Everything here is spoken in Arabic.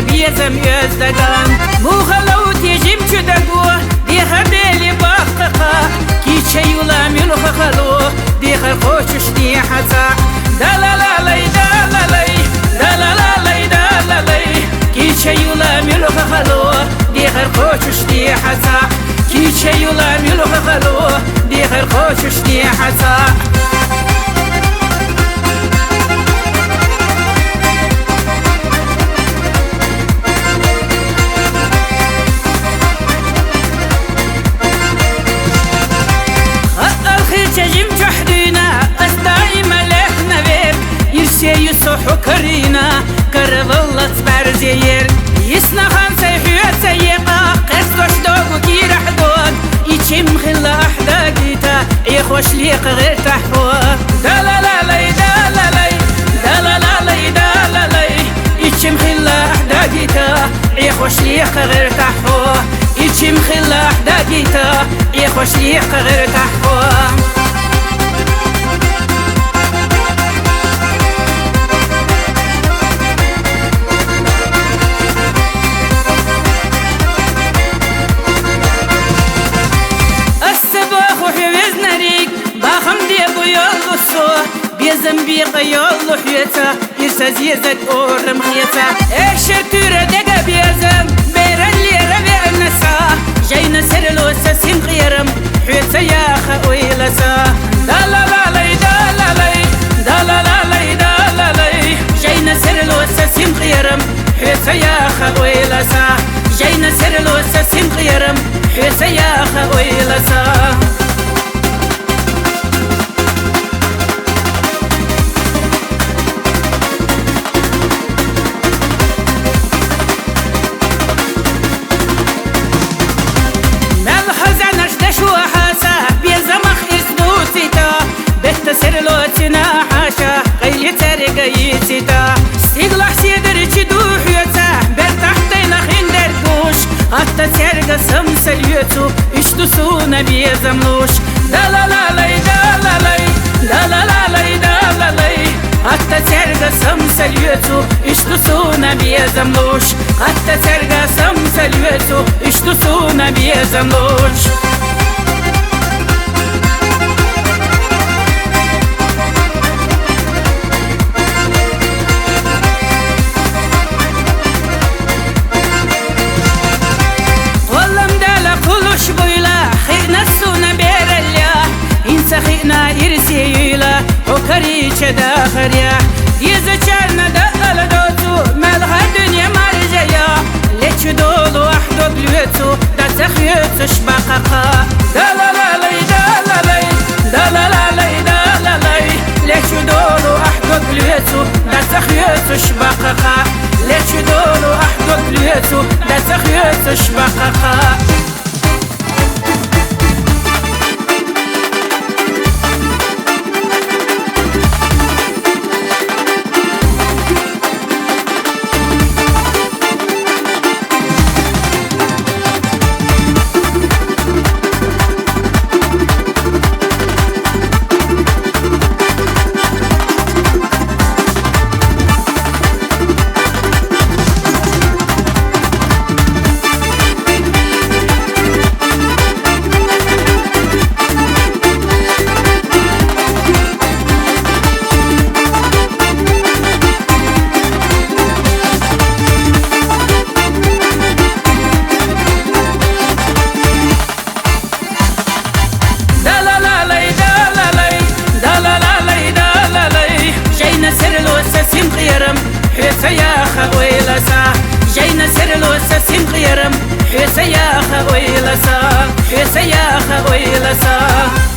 بيزم يزدگان مخلو تيجيم چدگو ديخر ديلي باختقا كي چيولا ملوخ خلو ديخر خوشش دي حزا دلالالي دلالي دلالالي دلالي كي چيولا ملوخ خلو ديخر خوشش دي حزا كي چيولا ملوخ خلو ديخر خوشش دي حزا يصحو كرينا كرب الله تبار زير يسنا خان سيحيو سيقا قصوش دوغو كي رح دود يتشم خلا أحدا جيتا يخوش ليق غير تحفو دلالالي دلالي دلالالي دلالي يتشم خلا أحدا جيتا يخوش ليق غير تحفو يتشم خلا أحدا جيتا يخوش ليق غير تحفو بيزم بيقى يالله حياتا يرسى زيزك أورم خياتا اكشر تورا دقا بيزم بيران لي ربيع النسا جاينا سرلو ساسين غيرم حياتا يا خاوي لسا دلالالي دلالي دلالالي دلالي جاينا سرلو ساسين غيرم حياتا يا خاوي لسا جاينا سرلو ساسين غيرم حياتا يا خاوي لسا سرلوتنا حاشا قيلي ترقى يتتا سيقلح سيدر تدوح يتا برتحتين خندر دوش حتى ترقى سمسل يتو اشتسونا بيزملوش دلالالي دلالي دلالالي دلالي حتى ترقى سمسل يتو اشتسونا بيزملوش حتى ترقى سمسل يتو اشتسونا بيزملوش خينا يرسيلا وكريش داخريا يزچرنا دقل دوتو مالها دنيا مرجيا ليش دولو وحدو بلوتو دا تخيوتش بقاقا دلالالي دلالي دلالالي دلالي ليش دولو وحدو بلوتو دا تخيوتش بقاقا ليش دولو وحدو بلوتو دا تخيوتش بقاقا حيث يا خوي لسا جاينا سرلو ساسين غيرم حيث يا خوي لسا حيث يا خوي لسا